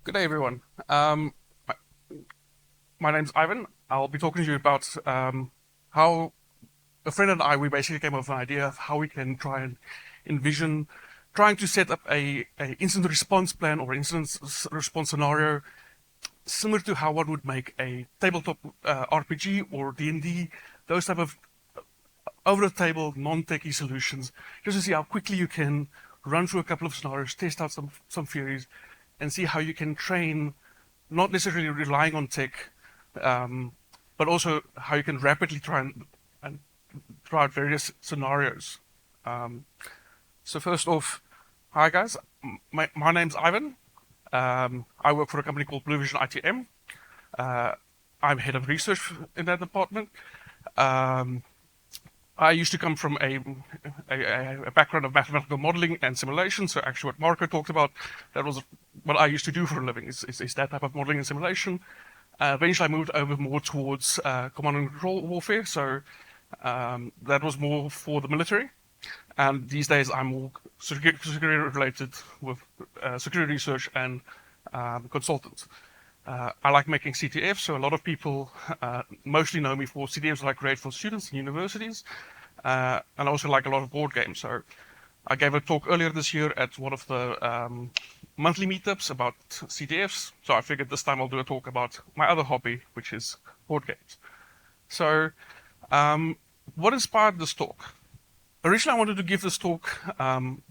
Good day, everyone. My, my name's Ivan. I'll be talking to you about how a friend and I, we basically came up with an idea of how we can try and envision trying to set up a incident response plan or incident response scenario similar to how one would make a tabletop RPG or D&D, those type of over-the-table, non-techie solutions, just to see how quickly you can run through a couple of scenarios, test out some theories, and see how you can train, not necessarily relying on tech, but also how you can rapidly and try out various scenarios. Um, so first off, hi guys, my name's Ivan. I work for a company called Blue Vision ITM. Uh, I'm head of research in that department. Um, I used to come from a background of mathematical modeling and simulation. So actually what Marco talked about, that was what I used to do for a living, is that type of modeling and simulation. Eventually I moved over more towards command and control warfare. So that was more for the military. And these days I'm more security related with security research and consultants. I like making CTFs, so a lot of people mostly know me for CTFs I create for students in universities, and I also like a lot of board games. So I gave a talk earlier this year at one of the monthly meetups about CTFs, so I figured this time I'll do a talk about my other hobby, which is board games. So what inspired this talk? Originally I wanted to give this talk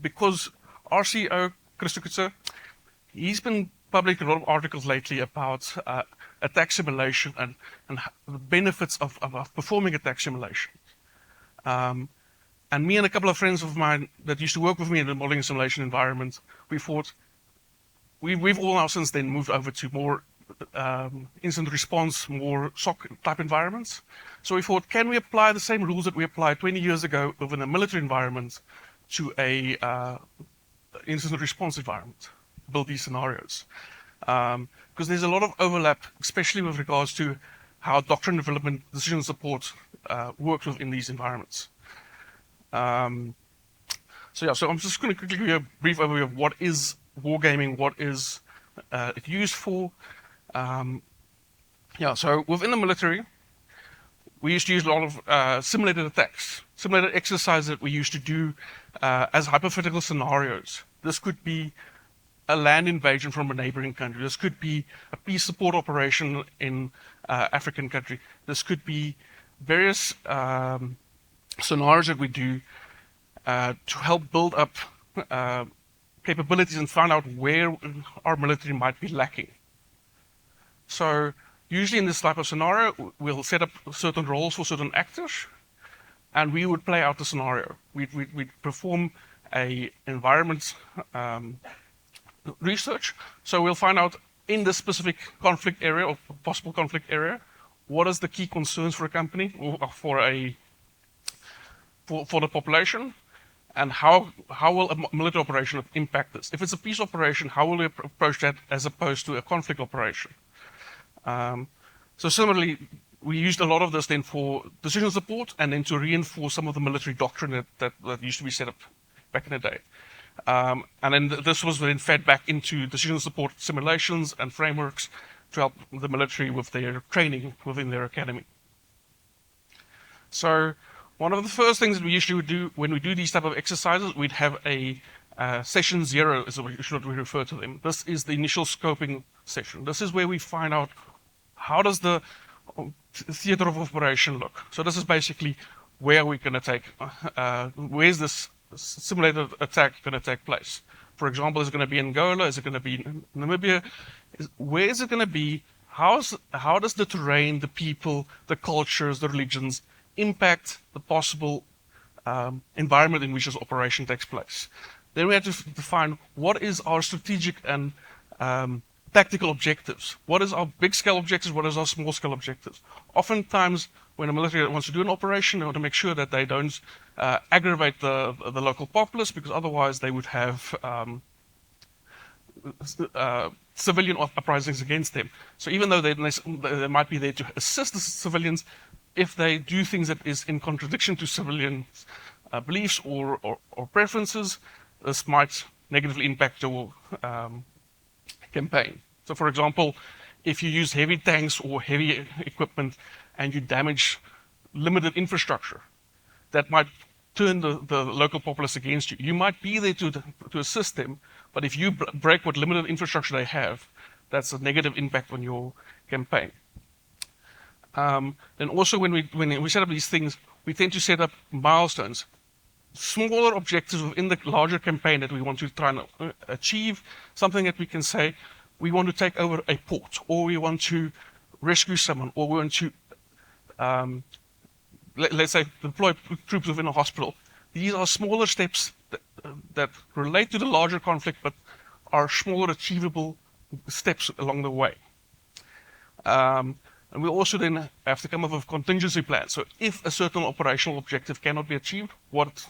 because our CEO, Chris Kutzer, he's been published a lot of articles lately about attack simulation and the benefits of performing attack simulation. And me and a couple of friends of mine that used to work with me in the modeling simulation environment, we thought we've all now since then moved over to more incident response, more SOC type environments. So we thought, can we apply the same rules that we applied 20 years ago within a military environment to a incident response environment? Build these scenarios. Because there's a lot of overlap, especially with regards to how doctrine development, decision support works within these environments. So I'm just going to quickly give you a brief overview of what is wargaming, what is it used for. So within the military, we used to use a lot of simulated attacks, simulated exercises that we used to do as hypothetical scenarios. This could be a land invasion from a neighboring country. This could be a peace support operation in African country. This could be various scenarios that we do to help build up capabilities and find out where our military might be lacking. So usually in this type of scenario, we'll set up certain roles for certain actors, and we would play out the scenario. We'd perform a environment research. So we'll find out in this specific conflict area or possible conflict area, what is the key concerns for a company or for the population, and how will a military operation impact this? If it's a peace operation, how will we approach that as opposed to a conflict operation? So similarly, we used a lot of this then for decision support and then to reinforce some of the military doctrine that used to be set up back in the day. And then this was then fed back into decision support simulations and frameworks to help the military with their training within their academy. So one of the first things that we usually would do when we do these type of exercises, we'd have a session 0 is what we refer to them. This is the initial scoping session. This is where we find out how does the theater of operation look. So this is basically where we're going to take, where's this simulated attack going to take place. For example, is it going to be Angola? Is it going to be Namibia? Where is it going to be? How does the terrain, the people, the cultures, the religions impact the possible environment in which this operation takes place? Then we have to define what is our strategic and tactical objectives. What is our big scale objectives? What is our small scale objectives? Oftentimes, when a military wants to do an operation, they want to make sure that they don't aggravate the local populace, because otherwise they would have civilian uprisings against them. So even though they might be there to assist the civilians, if they do things that is in contradiction to civilian beliefs or preferences, this might negatively impact your campaign. So for example, if you use heavy tanks or heavy equipment and you damage limited infrastructure, that might turn the local populace against you. You might be there to assist them, but if you break what limited infrastructure they have, that's a negative impact on your campaign. Then also when we set up these things, we tend to set up milestones, smaller objectives within the larger campaign that we want to try and achieve, something that we can say, we want to take over a port, or we want to rescue someone, or we want to, let's say, deploy troops within a hospital. These are smaller steps that relate to the larger conflict, but are smaller achievable steps along the way. And we also then have to come up with a contingency plan. So if a certain operational objective cannot be achieved, what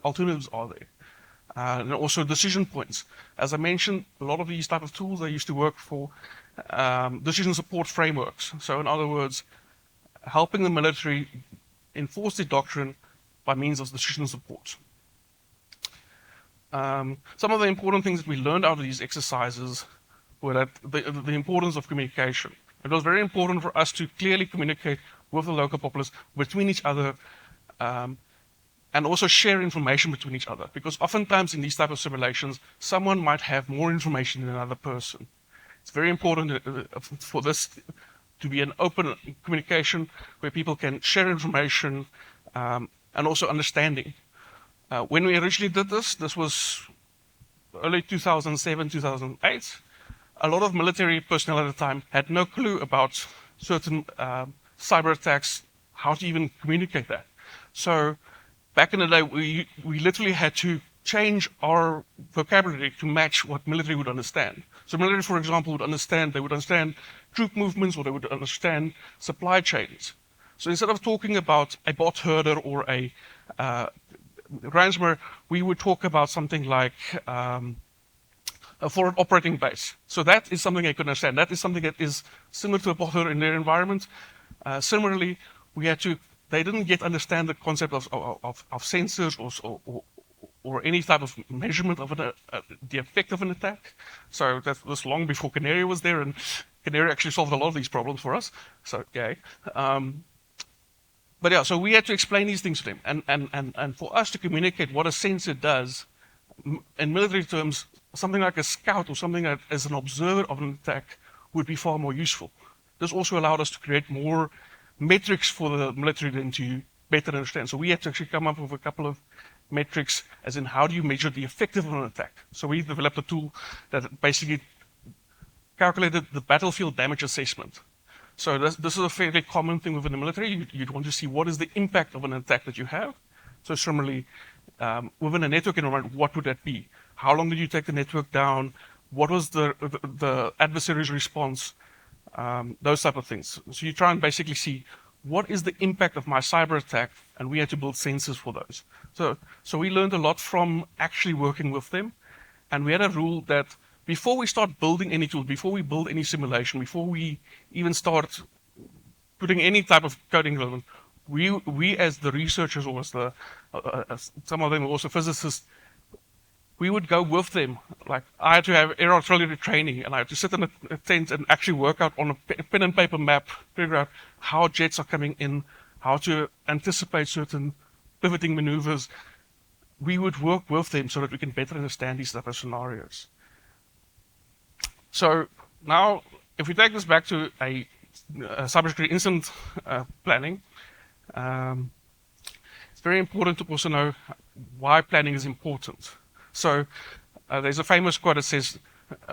alternatives are there? And also decision points. As I mentioned, a lot of these type of tools, I used to work for decision support frameworks. So in other words, helping the military enforce the doctrine by means of decision support. Some of the important things that we learned out of these exercises were that the importance of communication. It was very important for us to clearly communicate with the local populace, between each other, and also share information between each other. Because oftentimes in these type of simulations, someone might have more information than another person. It's very important for this to be an open communication where people can share information and also understanding. When we originally did this was early 2007, 2008. A lot of military personnel at the time had no clue about certain cyber attacks, how to even communicate that. So back in the day, we literally had to change our vocabulary to match what military would understand. So military, for example, would understand troop movements, or they would understand supply chains. So instead of talking about a bot herder or a ransomware, we would talk about something like a forward operating base. So that is something I could understand. That is something that is similar to a bot herder in their environment. Similarly, they didn't yet understand the concept of sensors or any type of measurement of the effect of an attack. So that was long before Canary was there, and Canary actually solved a lot of these problems for us. So yay. But yeah, so we had to explain these things to them, and for us to communicate what a sensor does, in military terms, something like a scout or something that as an observer of an attack would be far more useful. This also allowed us to create more metrics for the military then to better understand. So we had to actually come up with a couple of metrics, as in how do you measure the effectiveness of an attack. So we developed a tool that basically calculated the battlefield damage assessment. So this is a fairly common thing within the military. You'd want to see what is the impact of an attack that you have. So similarly, within a network environment, what would that be? How long did you take the network down? What was the adversary's response? Those type of things. So you try and basically see what is the impact of my cyber attack, and we had to build sensors for those. So we learned a lot from actually working with them, and we had a rule that before we start building any tools, before we build any simulation, before we even start putting any type of coding development, we as the researchers, or as some of them were also physicists, we would go with them. Like I had to have air artillery training, and I had to sit in a tent and actually work out on a pen and paper map, figure out how jets are coming in, how to anticipate certain pivoting maneuvers. We would work with them so that we can better understand these type of scenarios. So now, if we take this back to a cybersecurity incident planning, it's very important to also know why planning is important. So there's a famous quote that says,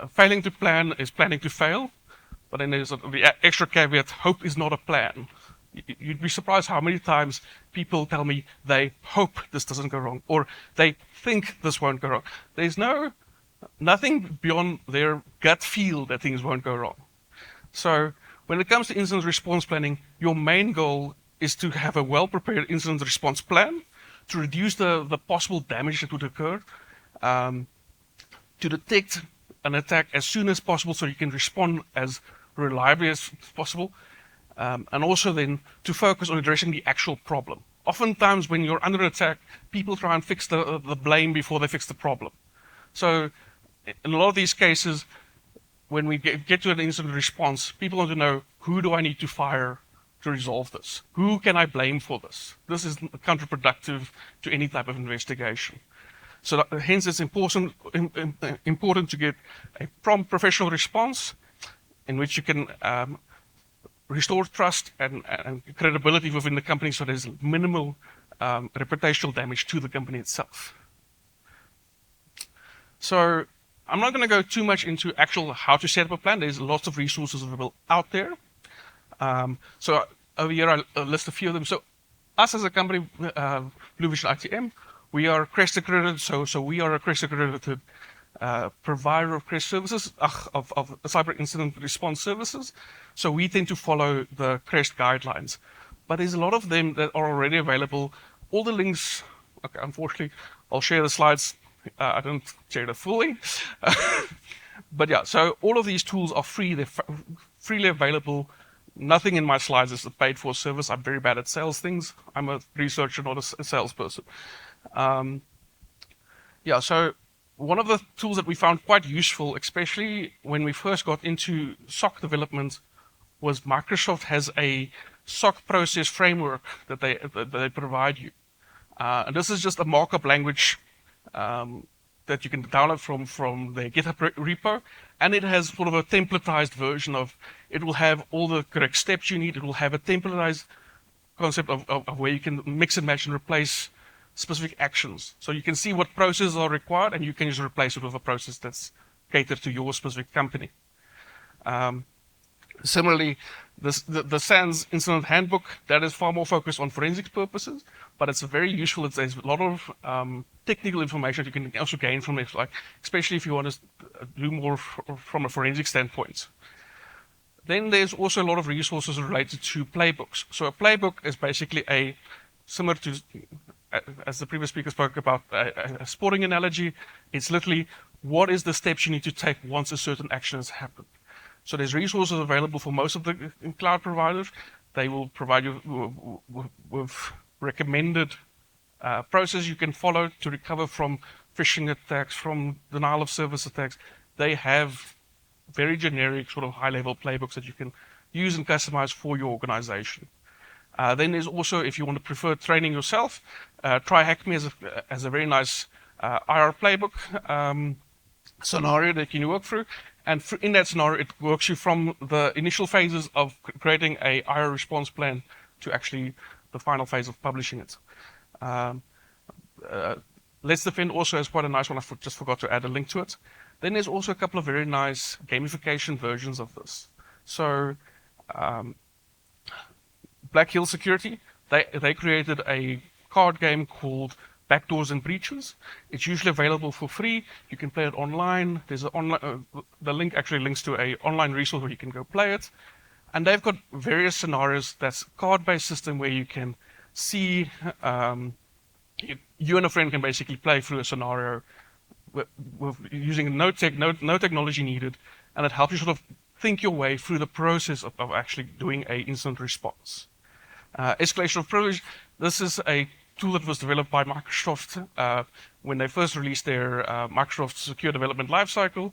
failing to plan is planning to fail, but then there's the extra caveat, hope is not a plan. You'd be surprised how many times people tell me they hope this doesn't go wrong, or they think this won't go wrong. There's nothing beyond their gut feel that things won't go wrong. So when it comes to incident response planning, your main goal is to have a well-prepared incident response plan to reduce the possible damage that would occur, to detect an attack as soon as possible so you can respond as reliably as possible, and also then to focus on addressing the actual problem. Oftentimes when you're under attack, people try and fix the blame before they fix the problem. So in a lot of these cases, when we get to an incident response, people want to know, who do I need to fire to resolve this? Who can I blame for this? This is counterproductive to any type of investigation. So hence it's important to get a prompt professional response in which you can restore trust and credibility within the company, so there's minimal reputational damage to the company itself. So I'm not going to go too much into actual how to set up a plan. There's lots of resources available out there. So over here I list a few of them. So us as a company, Blue Vision ITM, we are CREST accredited. So we are a CREST accredited provider of CREST services, of cyber incident response services. So we tend to follow the CREST guidelines. But there's a lot of them that are already available. All the links, okay, unfortunately, I'll share the slides. I don't share it fully. But yeah, so all of these tools are free. They're freely available. Nothing in my slides is a paid for service. I'm very bad at sales things. I'm a researcher, not a salesperson. Yeah, so one of the tools that we found quite useful, especially when we first got into SOC development, was Microsoft has a SOC process framework that they provide you. And this is just a markup language that you can download from their GitHub repo, and it has sort of a templatized version of, it will have all the correct steps you need. It will have a templatized concept of where you can mix and match and replace specific actions. So you can see what processes are required, and you can just replace it with a process that's catered to your specific company. Similarly, the SANS Incident Handbook, that is far more focused on forensics purposes, but it's very useful. There's a lot of technical information that you can also gain from it, like especially if you want to do more from a forensic standpoint. Then there's also a lot of resources related to playbooks. So a playbook is basically similar to, as the previous speaker spoke about, a sporting analogy. It's literally, what is the steps you need to take once a certain action has happened? So there's resources available for most of the cloud providers. They will provide you with recommended processes you can follow to recover from phishing attacks, from denial of service attacks. They have very generic sort of high-level playbooks that you can use and customize for your organization. Then there's also, if you want to prefer training yourself, try HackMe as a very nice IR playbook scenario that you can work through. And in that scenario, it works you from the initial phases of creating a IR response plan to actually the final phase of publishing it. Let's Defend also has quite a nice one. I just forgot to add a link to it. Then there's also a couple of very nice gamification versions of this. So Black Hill Security, they created a card game called Backdoors and Breaches. It's usually available for free. You can play it online. There's the link actually links to an online resource where you can go play it. And they've got various scenarios. That's a card-based system where you can see, you and a friend can basically play through a scenario with using no technology needed, and it helps you sort of think your way through the process of actually doing an incident response. Escalation of privilege. This is a tool that was developed by Microsoft when they first released their Microsoft Secure Development Lifecycle.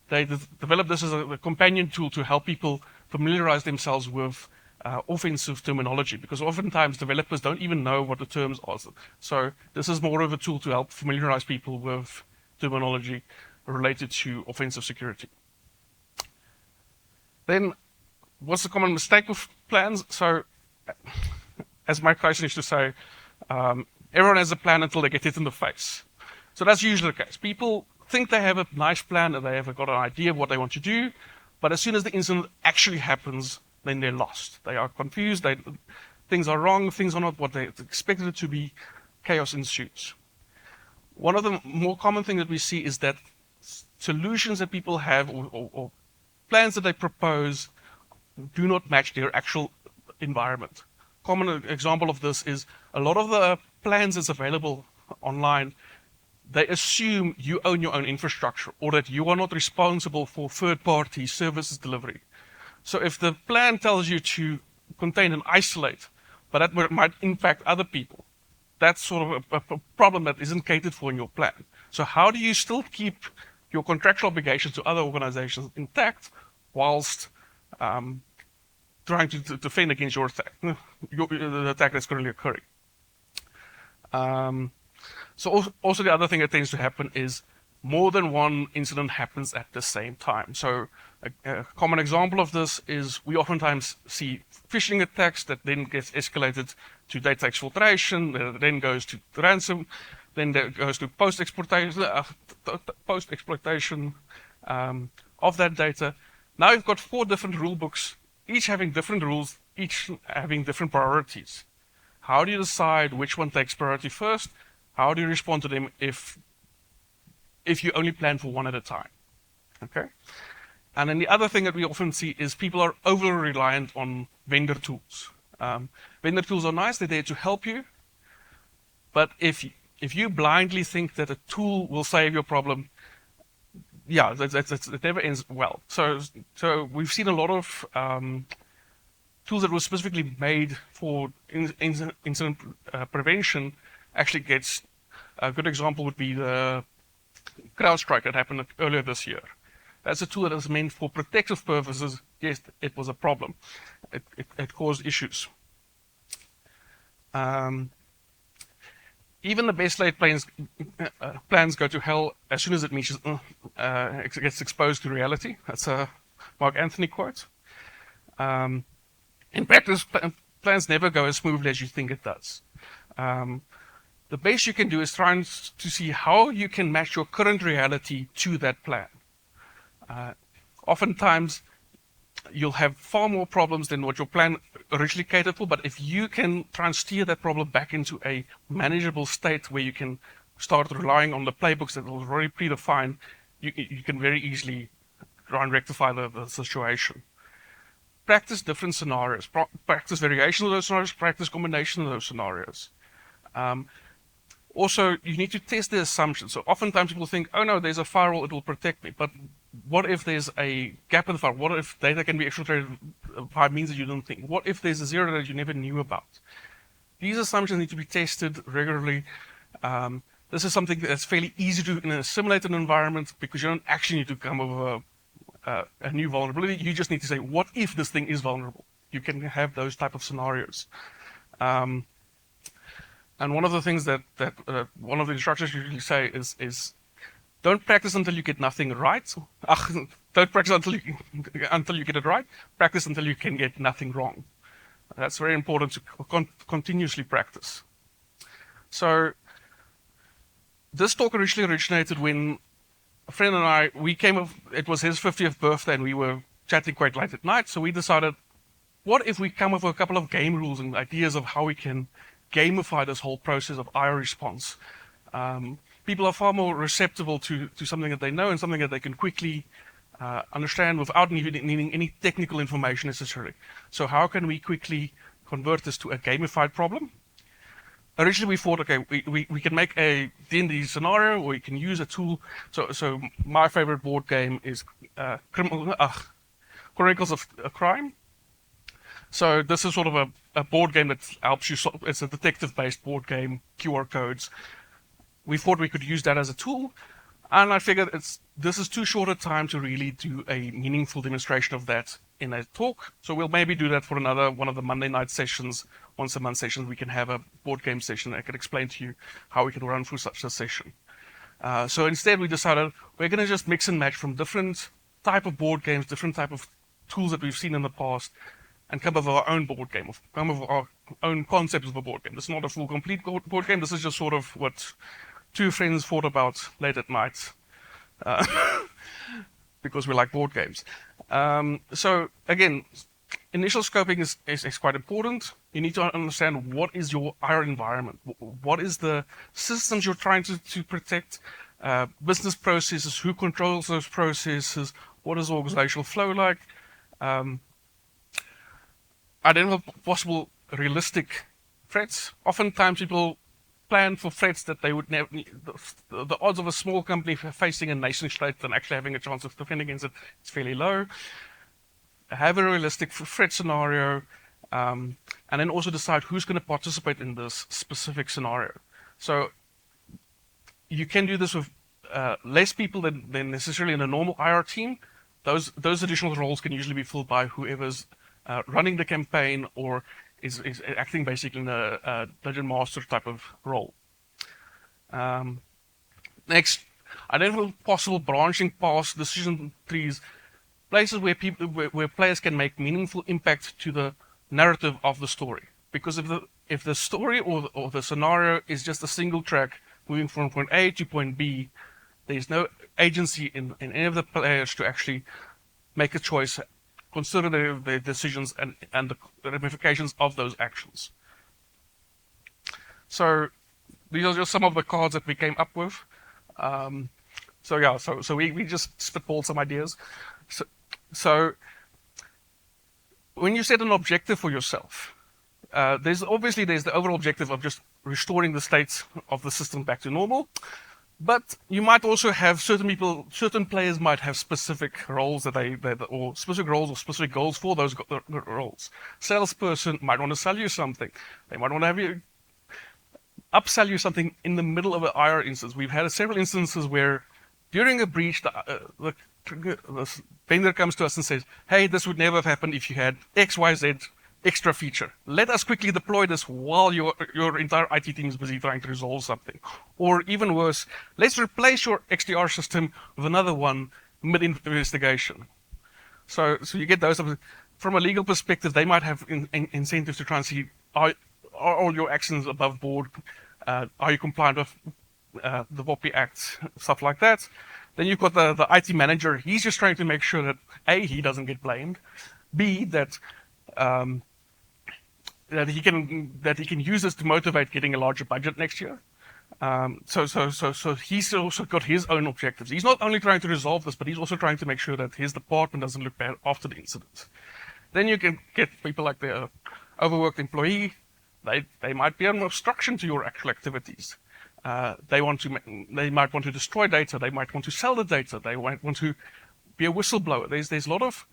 They developed this as a companion tool to help people familiarize themselves with offensive terminology, because oftentimes developers don't even know what the terms are. So this is more of a tool to help familiarize people with terminology related to offensive security. Then, what's the common mistake with plans? So, as Mike Tyson used to say, everyone has a plan until they get hit in the face. So that's usually the case. People think they have a nice plan and they have got an idea of what they want to do, but as soon as the incident actually happens, then they're lost. They are confused, things are wrong, things are not what they expected it to be, chaos ensues. One of the more common things that we see is that solutions that people have or plans that they propose do not match their actual environment. Common example of this is a lot of the plans that's available online, they assume you own your own infrastructure or that you are not responsible for third-party services delivery. So if the plan tells you to contain and isolate, but that might impact other people, that's sort of a problem that isn't catered for in your plan. So how do you still keep your contractual obligations to other organizations intact whilst trying to defend against your attack, the attack that's currently occurring. So also the other thing that tends to happen is more than one incident happens at the same time. So a common example of this is we oftentimes see phishing attacks that then gets escalated to data exfiltration, that then goes to ransom, then that goes to post-exploitation of that data. Now you've got 4 different rule books, each having different rules, each having different priorities. How do you decide which one takes priority first? How do you respond to them if you only plan for one at a time? Okay. And then the other thing that we often see is people are over-reliant on vendor tools. Vendor tools are nice, they're there to help you, but if you blindly think that a tool will save your problem, yeah, it never ends well. So we've seen a lot of tools that were specifically made for incident prevention actually gets, a good example would be the CrowdStrike that happened earlier this year. That's a tool that is meant for protective purposes. Yes, it was a problem. It caused issues. Even the best laid plans go to hell as soon as it gets exposed to reality. That's a Mark Anthony quote. In practice, plans never go as smoothly as you think it does. The best you can do is try to see how you can match your current reality to that plan. Oftentimes, you'll have far more problems than what your plan originally catered for, but if you can try and steer that problem back into a manageable state where you can start relying on the playbooks that are already predefined, you can very easily try and rectify the situation. Practice different scenarios, practice variations of those scenarios, practice combination of those scenarios. Also, you need to test the assumptions. So oftentimes people think, oh no, there's a firewall, it will protect me. But what if there's a gap in the firewall? What if data can be exfiltrated by means that you don't think? What if there's a zero that you never knew about? These assumptions need to be tested regularly. This is something that's fairly easy to do in a simulated environment because you don't actually need to come up with a new vulnerability. You just need to say, what if this thing is vulnerable? You can have those type of scenarios. And one of the things that one of the instructors usually say is don't practice until you get nothing right. Don't practice until you get it right. Practice until you can get nothing wrong. That's very important to continuously practice. So this talk originally originated when a friend and I, it was his 50th birthday and we were chatting quite late at night. So we decided, what if we come up with a couple of game rules and ideas of how we can gamify this whole process of IR response? People are far more receptible to something that they know and something that they can quickly understand without even needing any technical information necessarily. So how can we quickly convert this to a gamified problem? Originally we thought, okay, we can make a D&D scenario, or we can use a tool. So my favorite board game is Chronicles of Crime. So this is sort of a board game that helps you solve. It's a detective-based board game, QR codes. We thought we could use that as a tool, and I figured this is too short a time to really do a meaningful demonstration of that in a talk. So we'll maybe do that for another one of the Monday night sessions, once a month sessions. We can have a board game session. I can explain to you how we can run through such a session. So instead we decided we're going to just mix and match from different type of board games, different type of tools that we've seen in the past, and come up with our own board game, come up with our own concepts of a board game. This is not a full, complete board game. This is just sort of what 2 friends thought about late at night, because we like board games. So again, initial scoping is quite important. You need to understand what is your IR environment, what is the systems you're trying to protect, business processes, who controls those processes, what is organizational flow like, identify possible realistic threats. Oftentimes people plan for threats that they would never. The odds of a small company facing a nation state and actually having a chance of defending against it is fairly low. Have a realistic threat scenario, and then also decide who's going to participate in this specific scenario. So you can do this with less people than necessarily in a normal IR team, those additional roles can usually be filled by whoever's running the campaign or is acting basically in a dungeon master type of role. Next, identify possible branching past decision trees, places where players can make meaningful impact to the narrative of the story. Because if the story or the scenario is just a single track moving from point A to point B, there's no agency in any of the players to actually make a choice, consider their decisions and the ramifications of those actions. So these are just some of the cards that we came up with. So we just spitballed some ideas. So when you set an objective for yourself, there's the overall objective of just restoring the state of the system back to normal. But you might also have certain players might have specific roles or specific goals for those roles. Salesperson might want to sell you something. They might want to have you upsell you something in the middle of an IR instance. We've had several instances where during a breach, the vendor comes to us and says, hey, this would never have happened if you had XYZ extra feature. Let us quickly deploy this while your entire IT team is busy trying to resolve something. Or even worse, let's replace your XDR system with another one mid-investigation. So you get those. From a legal perspective, they might have incentives to try and see, are all your actions above board? Are you compliant with the WOPI Act, stuff like that? Then you've got the IT manager. He's just trying to make sure that A, he doesn't get blamed, B, that he can use this to motivate getting a larger budget next year. So he's also got his own objectives. He's not only trying to resolve this, but he's also trying to make sure that his department doesn't look bad after the incident. Then you can get people like the overworked employee. They might be an obstruction to your actual activities. They might want to destroy data. They might want to sell the data. They might want to be a whistleblower. There's a lot of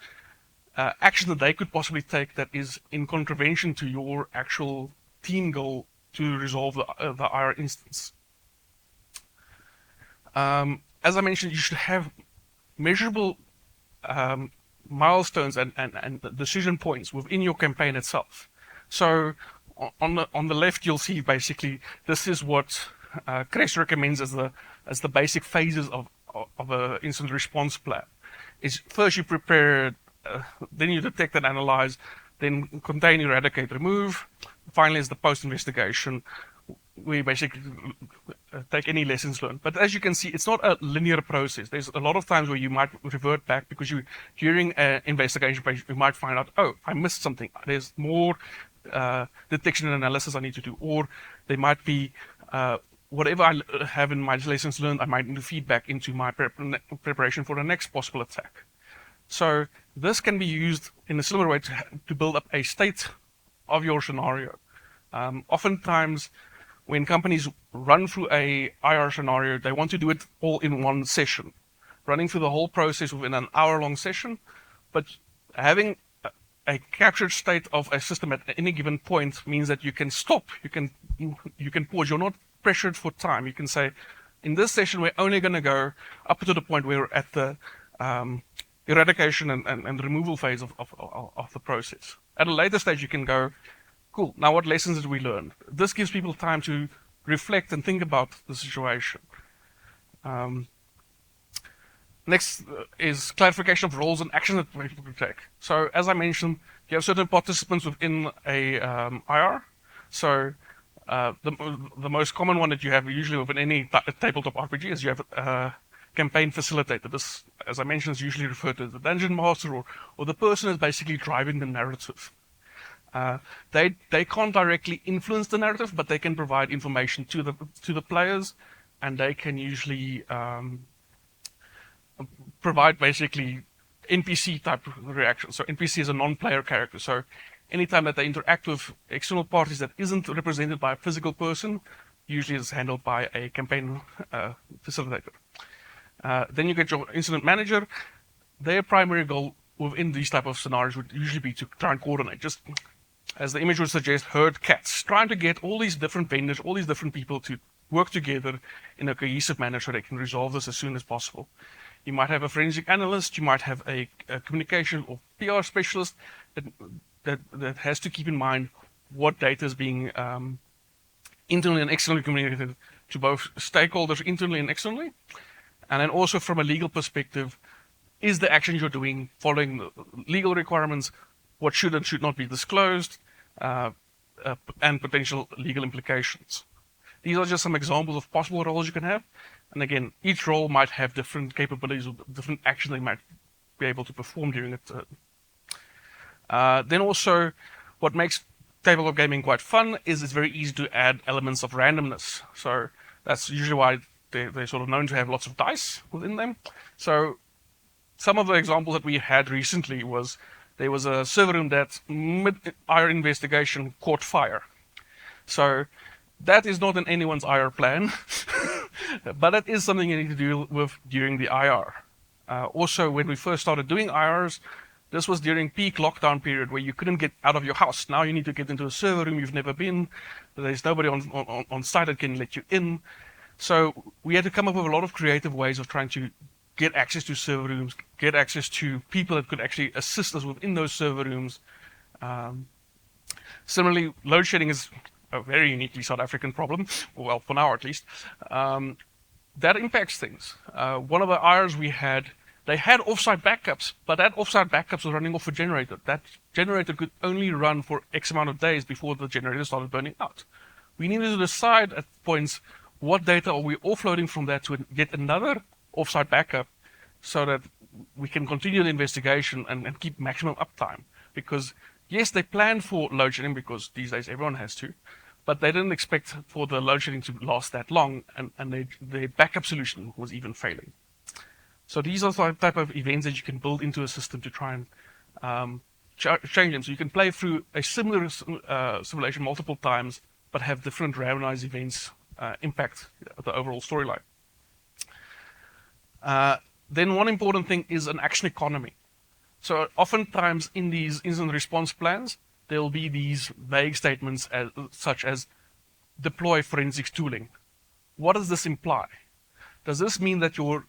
action that they could possibly take that is in contravention to your actual team goal to resolve the IR instance. As I mentioned, you should have measurable milestones and decision points within your campaign itself. So on the left, you'll see basically this is what Chris recommends as the basic phases of an incident response plan. Is first you prepare, then you detect and analyze, then contain, eradicate, remove. Finally is the post-investigation. We basically take any lessons learned. But as you can see, it's not a linear process. There's a lot of times where you might revert back because during an investigation phase, you might find out, oh, I missed something. There's more detection and analysis I need to do. Or there might be whatever I have in my lessons learned, I might need to feed back into my preparation for the next possible attack. So this can be used in a similar way to build up a state of your scenario. Oftentimes, when companies run through a IR scenario, they want to do it all in one session, running through the whole process within an hour-long session. But having a captured state of a system at any given point means that you can stop, you can pause. You're not pressured for time. You can say, in this session, we're only going to go up to the point where we're at the eradication and removal phase of the process. At a later stage, you can go, cool, now what lessons did we learn? This gives people time to reflect and think about the situation. Next is clarification of roles and actions that people can take. So as I mentioned, you have certain participants within a IR. So the most common one that you have usually within any tabletop RPG is you have a campaign facilitator. This, as I mentioned, is usually referred to as the dungeon master or the person is basically driving the narrative. They can't directly influence the narrative, but they can provide information to the players, and they can usually provide basically NPC type reactions. So NPC is a non-player character. So anytime that they interact with external parties that isn't represented by a physical person, usually is handled by a campaign facilitator. Then you get your incident manager. Their primary goal within these type of scenarios would usually be to try and coordinate, just as the image would suggest, herd cats, trying to get all these different vendors, all these different people to work together in a cohesive manner so they can resolve this as soon as possible. You might have a forensic analyst, you might have a communication or PR specialist that has to keep in mind what data is being internally and externally communicated to both stakeholders internally and externally. And then also from a legal perspective, is the actions you're doing following the legal requirements, what should and should not be disclosed, and potential legal implications. These are just some examples of possible roles you can have. And again, each role might have different capabilities or different actions they might be able to perform during it. Then also, what makes tabletop gaming quite fun is it's very easy to add elements of randomness. So that's usually why they're sort of known to have lots of dice within them. So some of the examples that we had recently was there was a server room that mid our investigation caught fire. So that is not in anyone's IR plan, but it is something you need to deal with during the IR. Also, when we first started doing IRs, this was during peak lockdown period where you couldn't get out of your house. Now you need to get into a server room you've never been. There's nobody on site that can let you in. So we had to come up with a lot of creative ways of trying to get access to server rooms, get access to people that could actually assist us within those server rooms. Similarly, load shedding is a very uniquely South African problem, well, for now at least. That impacts things. One of the IRs we had, they had offsite backups, but that offsite backups was running off a generator. That generator could only run for X amount of days before the generator started burning out. We needed to decide at points what data are we offloading from that to get another offsite backup so that we can continue the investigation and keep maximum uptime. Because yes, they planned for load shedding because these days everyone has to, but they didn't expect for the load shedding to last that long, and their backup solution was even failing. So these are the type of events that you can build into a system to try and change them. So you can play through a similar simulation multiple times, but have different randomized events impact the overall storyline. Then one important thing is an action economy. So oftentimes in these incident response plans, there will be these vague statements such as deploy forensics tooling. What does this imply? Does this mean that you're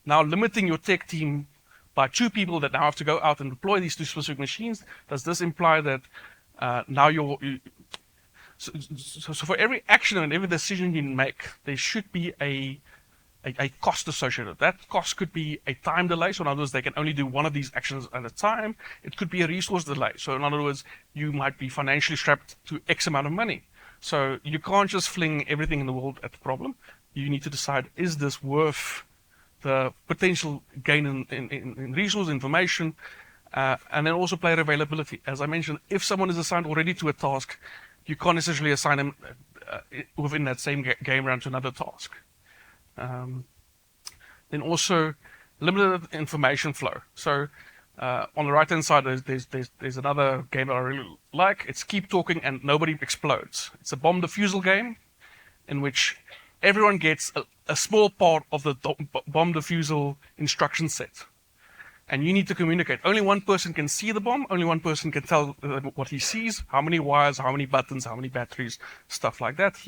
now limiting your tech team by 2 people that now have to go out and deploy these 2 specific machines? Does this imply that now so for every action and every decision you make, there should be a cost associated. That cost could be a time delay, so in other words, they can only do one of these actions at a time. It could be a resource delay, so in other words, you might be financially strapped to X amount of money. So you can't just fling everything in the world at the problem. You need to decide, is this worth the potential gain in resource information, and then also player availability. As I mentioned, if someone is assigned already to a task, you can't necessarily assign them within that same game round to another task. Then also limited information flow. So on the right hand side there's another game that I really like. It's keep talking and nobody explodes. It's a bomb defusal game in which everyone gets a small part of the bomb defusal instruction set. And you need to communicate. Only one person can see the bomb, only one person can tell what he sees, how many wires, how many buttons, how many batteries, stuff like that.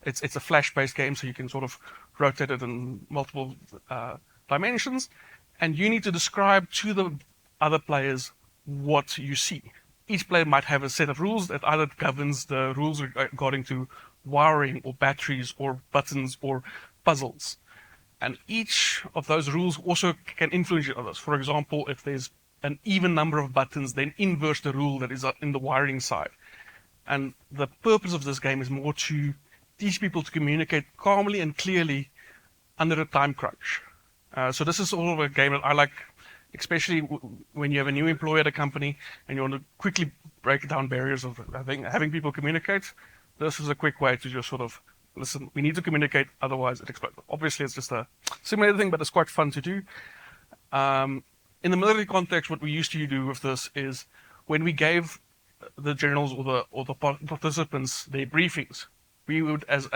It's a flash-based game, so you can sort of rotate it in multiple dimensions, and you need to describe to the other players what you see. Each player might have a set of rules that either governs the rules regarding to wiring or batteries or buttons or puzzles. And each of those rules also can influence others. For example, if there's an even number of buttons, then inverse the rule that is in the wiring side. And the purpose of this game is more to teach people to communicate calmly and clearly under a time crunch. So this is sort of a game that I like, especially when you have a new employee at a company and you want to quickly break down barriers of having people communicate. This is a quick way to just sort of, listen, we need to communicate, otherwise it explodes. Obviously, it's just a similar thing, but it's quite fun to do. In the military context, what we used to do with this is when we gave the generals or the participants their briefings, we would, as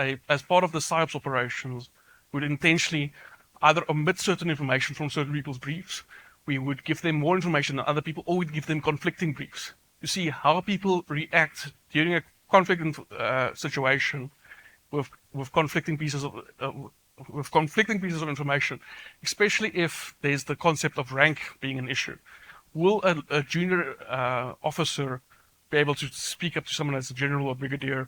part of the PSYOPs operations, would intentionally either omit certain information from certain people's briefs, we would give them more information than other people, or we'd give them conflicting briefs to see how people react during a conflict situation with conflicting pieces of information, especially if there's the concept of rank being an issue. Will a junior officer be able to speak up to someone as a general or brigadier?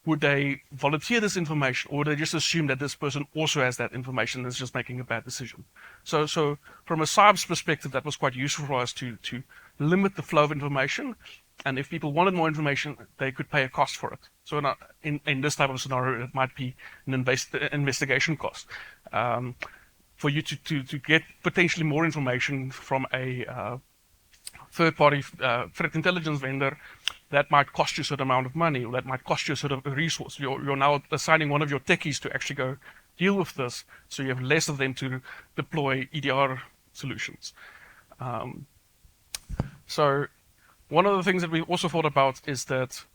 Would they volunteer this information, or would they just assume that this person also has that information and is just making a bad decision? So from a SARB's perspective, that was quite useful for us to limit the flow of information. And if people wanted more information, they could pay a cost for it. So in this type of scenario, it might be an investigation cost. For you to get potentially more information from a third-party threat intelligence vendor, that might cost you a certain amount of money, or that might cost you a sort of a resource. You're now assigning one of your techies to actually go deal with this, so you have less of them to deploy EDR solutions. So one of the things that we also thought about is that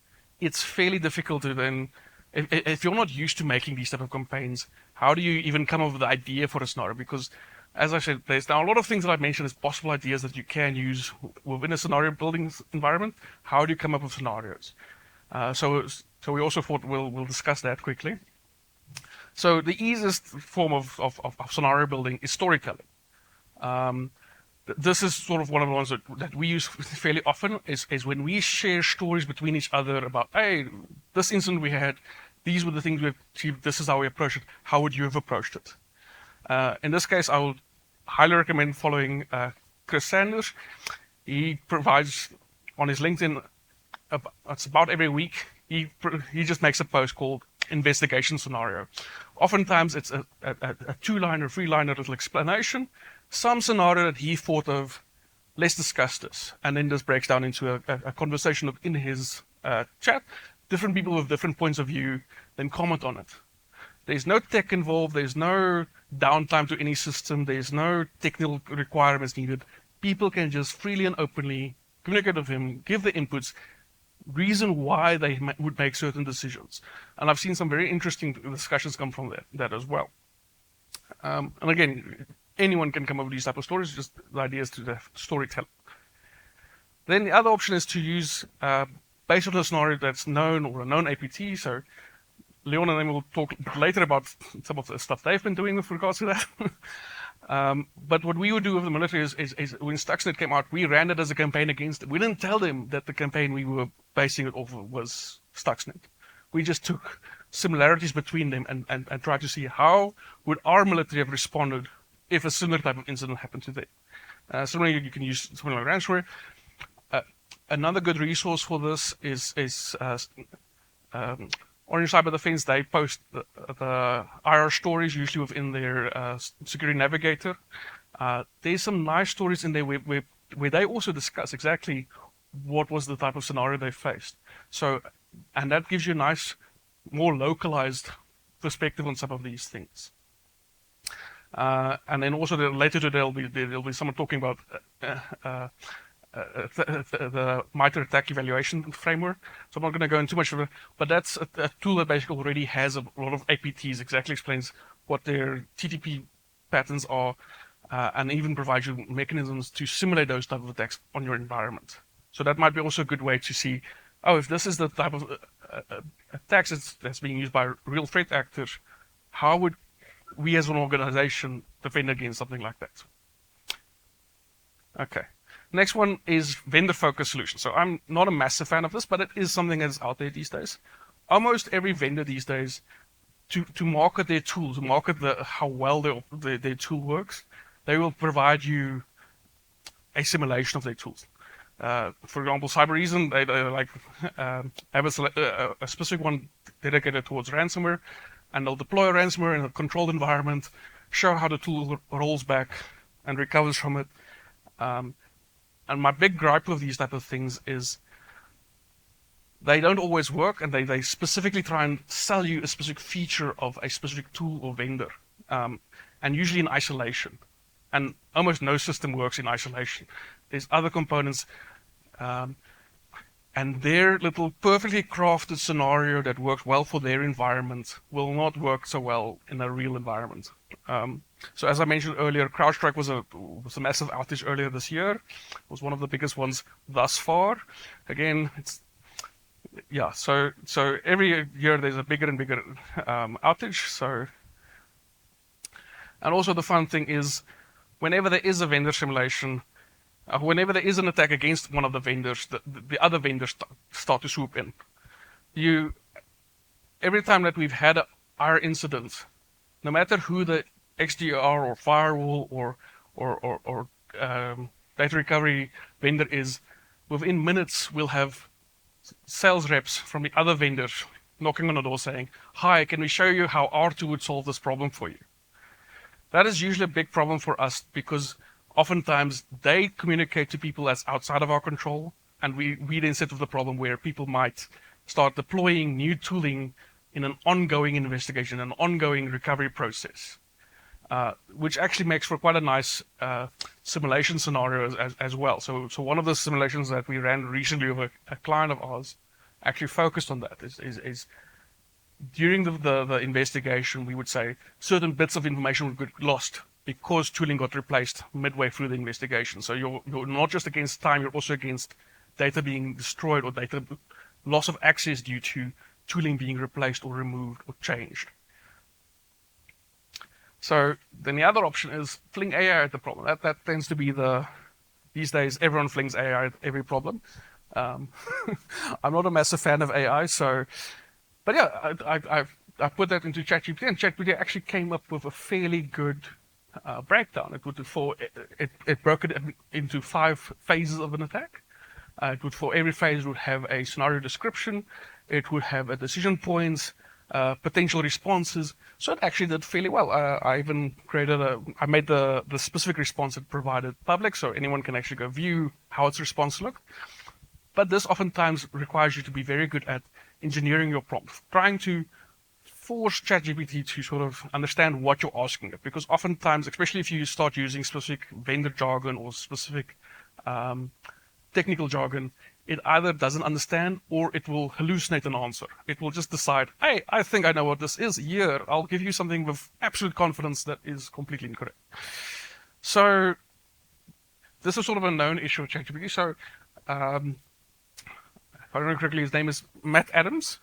it's fairly difficult to then, if you're not used to making these type of campaigns, how do you even come up with the idea for a scenario? Because, as I said, there's now a lot of things that I've mentioned as possible ideas that you can use within a scenario building environment. How do you come up with scenarios? So we also thought we'll discuss that quickly. So the easiest form of scenario building is storytelling. This is sort of one of the ones that we use fairly often, is when we share stories between each other about, hey, this incident we had, these were the things we achieved, this is how we approached it, how would you have approached it? In this case, I would highly recommend following Chris Sanders. He provides on his LinkedIn, it's about every week, he just makes a post called Investigation Scenario. Oftentimes it's a 2-liner, 3-liner little explanation, some scenario that he thought of, let's discuss this. And then this breaks down into a conversation in his chat. Different people with different points of view then comment on it. There's no tech involved, there's no downtime to any system, there's no technical requirements needed. People can just freely and openly communicate with him, give the inputs, reason why they would make certain decisions. And I've seen some very interesting discussions come from that as well. And again, anyone can come up with these type of stories, just the idea is to have storytelling. Then the other option is to use, based on a scenario that's known or a known APT, so Leon and I will talk a bit later about some of the stuff they've been doing with regards to that. But what we would do with the military is when Stuxnet came out, we ran it as a campaign against it. We didn't tell them that the campaign we were basing it off of was Stuxnet. We just took similarities between them and tried to see how would our military have responded if a similar type of incident happened to them. Similarly, you can use something like ransomware. Another good resource for this is Orange Cyber Defense. They post the IR stories usually within their security navigator. There's some nice stories in there where they also discuss exactly what was the type of scenario they faced. So, and that gives you a nice, more localized perspective on some of these things. And then also later today there'll be someone talking about the MITRE ATT&CK evaluation framework. So I'm not going to go into too much of it, but that's a tool that basically already has a lot of APTs, exactly explains what their TTP patterns are, and even provides you mechanisms to simulate those type of attacks on your environment. So that might be also a good way to see, oh, if this is the type of attacks that's being used by real threat actors, how would we as an organization defend against something like that? Okay. Next one is vendor-focused solutions. So I'm not a massive fan of this, but it is something that's out there these days. Almost every vendor these days, to market their tool, to market how well their tool works, they will provide you a simulation of their tools. For example, Cybereason, they like have a specific one dedicated towards ransomware, and they'll deploy a ransomware in a controlled environment, show how the tool rolls back and recovers from it. And my big gripe with these type of things is they don't always work, and they specifically try and sell you a specific feature of a specific tool or vendor, and usually in isolation. And almost no system works in isolation. There's other components, and their little perfectly crafted scenario that works well for their environment will not work so well in a real environment. So as I mentioned earlier, CrowdStrike was a massive outage earlier this year. It was one of the biggest ones thus far. Again, Yeah, so every year there's a bigger and bigger outage. So, and also the fun thing is, whenever there is a vendor simulation, whenever there is an attack against one of the vendors, the other vendors start to swoop in. Every time that we've had our incident, no matter who the XDR or firewall or data recovery vendor is, within minutes we'll have sales reps from the other vendors knocking on the door saying, "Hi, can we show you how R2 would solve this problem for you?" That is usually a big problem for us because oftentimes they communicate to people that's outside of our control, and we then sit with the problem where people might start deploying new tooling in an ongoing investigation, an ongoing recovery process, which actually makes for quite a nice simulation scenario as well. So one of the simulations that we ran recently with a client of ours actually focused on that. Is during the investigation, we would say certain bits of information would get lost because tooling got replaced midway through the investigation. So you're not just against time, you're also against data being destroyed or data loss of access due to tooling being replaced or removed or changed. So then the other option is fling AI at the problem. That tends to be these days everyone flings AI at every problem. I'm not a massive fan of AI, but yeah, I put that into ChatGPT, and ChatGPT actually came up with a fairly good breakdown. It broke it into 5 phases of an attack. For every phase would have a scenario description. It would have a decision points, potential responses. So it actually did fairly well. I even I made the specific response it provided public, so anyone can actually go view how its response looked. But this oftentimes requires you to be very good at engineering your prompt, trying to force ChatGPT to sort of understand what you're asking it. Because oftentimes, especially if you start using specific vendor jargon or specific technical jargon, it either doesn't understand or it will hallucinate an answer. It will just decide, hey, I think I know what this is. Here, I'll give you something with absolute confidence that is completely incorrect. So this is sort of a known issue with ChatGPT. So if I remember correctly, his name is Matt Adams.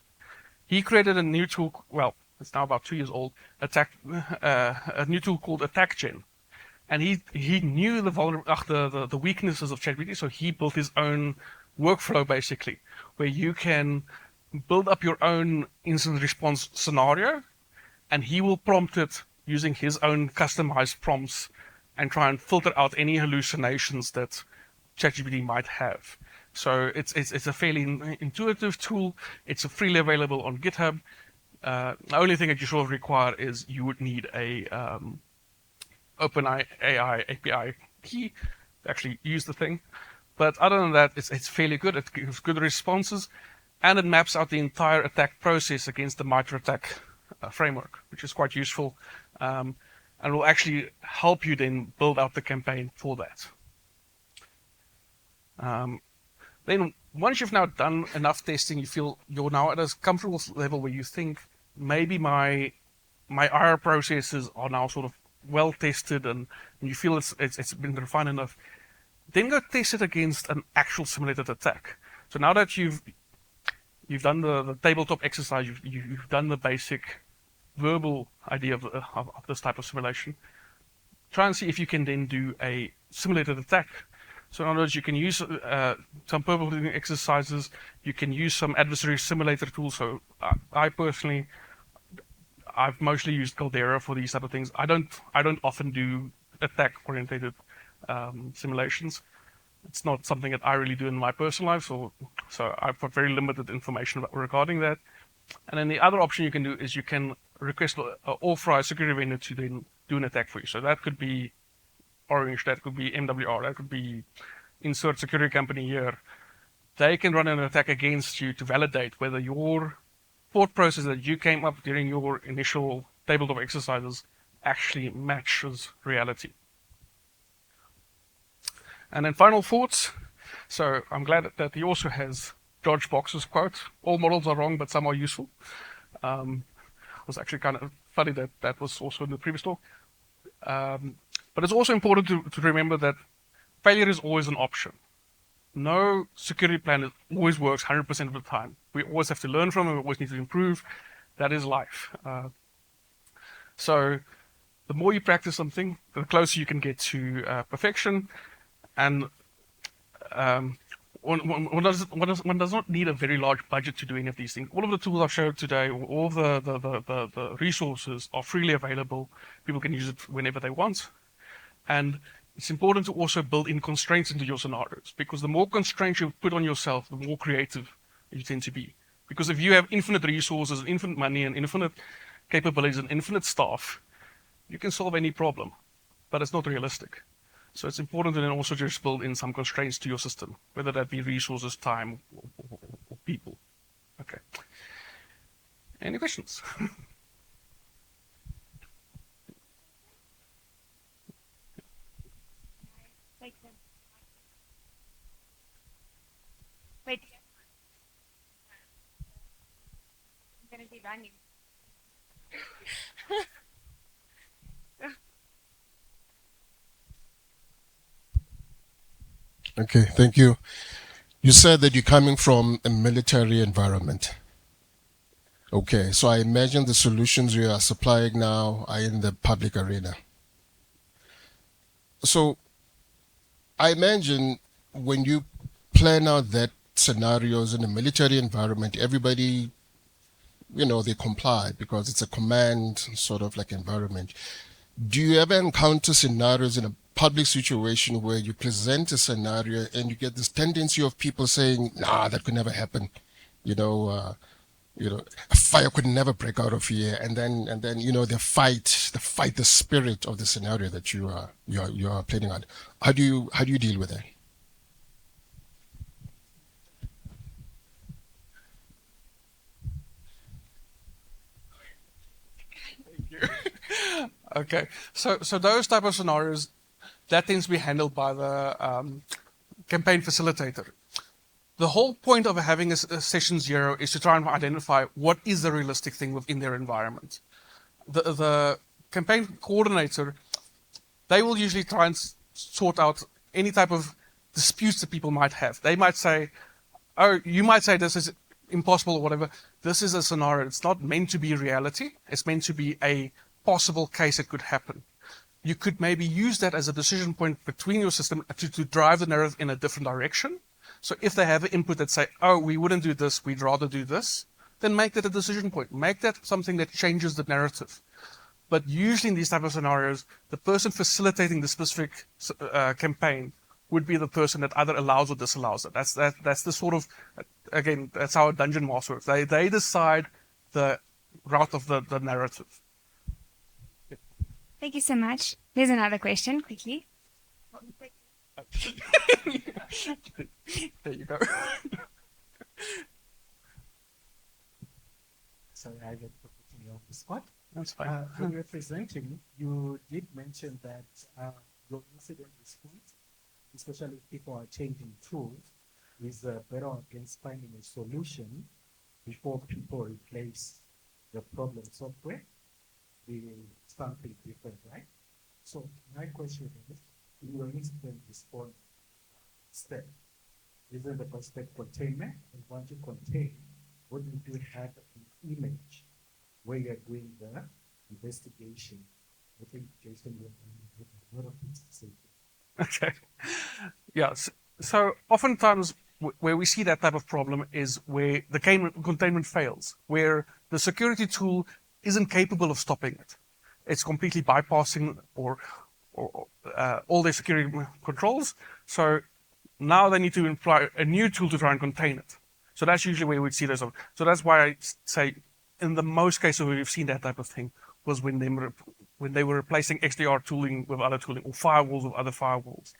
He created a new tool, well, it's now about 2 years old, a new tool called AttackGen. And he knew the weaknesses of ChatGPT, so he built his own workflow basically, where you can build up your own incident response scenario, and he will prompt it using his own customized prompts and try and filter out any hallucinations that ChatGPT might have. So it's a fairly intuitive tool. It's freely available on GitHub. The only thing that you sort of require is you would need a OpenAI API key to actually use the thing. But other than that, it's fairly good. It gives good responses, and it maps out the entire attack process against the MITRE ATT&CK framework, which is quite useful, and will actually help you then build out the campaign for that. Then once you've now done enough testing, you feel you're now at a comfortable level where you think maybe my IR processes are now sort of well tested and you feel it's been refined enough, then go test it against an actual simulated attack. So now that you've done the tabletop exercise, you've done the basic verbal idea of this type of simulation, try and see if you can then do a simulated attack. So in other words, you can use some purple exercises, you can use some adversary simulator tools. So I personally, I've mostly used Caldera for these type of things. I don't often do attack-oriented simulations. It's not something that I really do in my personal life, so I've got very limited information regarding that. And then the other option you can do is you can request an authorized security vendor to then do an attack for you. So that could be Orange, that could be MWR, that could be insert security company here. They can run an attack against you to validate whether your thought process that you came up during your initial tabletop exercises actually matches reality. And then final thoughts. So I'm glad that he also has George Box's quote, all models are wrong, but some are useful. It was actually kind of funny that was also in the previous talk. But it's also important to remember that failure is always an option. No security plan always works 100% of the time. We always have to learn from them. We always need to improve. That is life. So the more you practice something, the closer you can get to perfection. And one does not need a very large budget to do any of these things. All of the tools I've showed today, all of the resources are freely available. People can use it whenever they want. And it's important to also build in constraints into your scenarios, because the more constraints you put on yourself, the more creative you tend to be. Because if you have infinite resources, and infinite money, and infinite capabilities, and infinite staff, you can solve any problem, but it's not realistic. So it's important to then also just build in some constraints to your system, whether that be resources, time, or people. Okay. Any questions? Wait. I'm going to be running. Okay, thank you. You said that you're coming from a military environment. Okay, so I imagine the solutions you are supplying now are in the public arena. So I imagine when you plan out that scenarios in a military environment, everybody, they comply because it's a command sort of like environment. Do you ever encounter scenarios in a public situation where you present a scenario and you get this tendency of people saying, "Nah, that could never happen," you know, a fire could never break out of here, and then they fight the spirit of the scenario that you are planning on. How do you deal with that? Okay, so those type of scenarios, that tends to be handled by the campaign facilitator. The whole point of having a session 0 is to try and identify what is the realistic thing within their environment. The campaign coordinator, they will usually try and sort out any type of disputes that people might have. They might say, oh, you might say this is impossible or whatever. This is a scenario. It's not meant to be reality. It's meant to be a possible case that could happen. You could maybe use that as a decision point between your system to drive the narrative in a different direction. So if they have an input that say, oh, we wouldn't do this, we'd rather do this, then make that a decision point. Make that something that changes the narrative. But usually in these type of scenarios, the person facilitating the specific campaign would be the person that either allows or disallows it. That's the sort of, again, that's how a dungeon master works. They decide the route of the narrative. Thank you so much. There's another question, quickly. There you go. Sorry, I get put me off the spot. That's fine. When you were presenting, you did mention that your incident response, especially if people are changing tools, is better against finding a solution before people replace the problem software with something different, right? So my question is, in your incident response step, is it the first step containment? And once you contain, wouldn't you have an image where you're doing the investigation? I think Jason will have a lot of things to say. Okay. Yeah. So oftentimes where we see that type of problem is where the containment fails, where the security tool isn't capable of stopping it. It's completely bypassing or all their security controls. So now they need to apply a new tool to try and contain it. So that's usually where we'd see those. So that's why I say in the most cases where we've seen that type of thing was when they were replacing XDR tooling with other tooling or firewalls with other firewalls.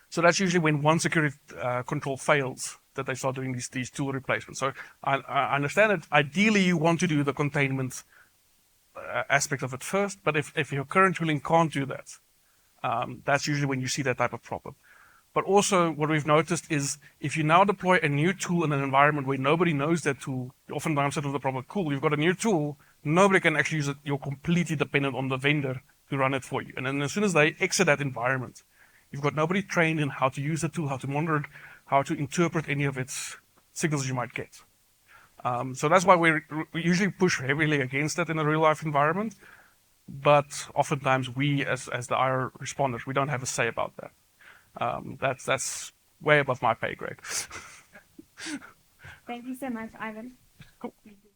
So that's usually when one security control fails that they start doing these tool replacements. So I understand that ideally you want to do the containment aspect of it first, but if your current tooling can't do that, that's usually when you see that type of problem. But also what we've noticed is if you now deploy a new tool in an environment where nobody knows that tool, oftentimes that was the problem. Cool, you've got a new tool, nobody can actually use it, you're completely dependent on the vendor to run it for you. And then as soon as they exit that environment, you've got nobody trained in how to use the tool, how to monitor it, how to interpret any of its signals you might get. So that's why we usually push heavily against it in a real life environment. But oftentimes we, as the IR responders, we don't have a say about that. That's way above my pay grade. Thank you so much, Ivan. Cool. Thank you.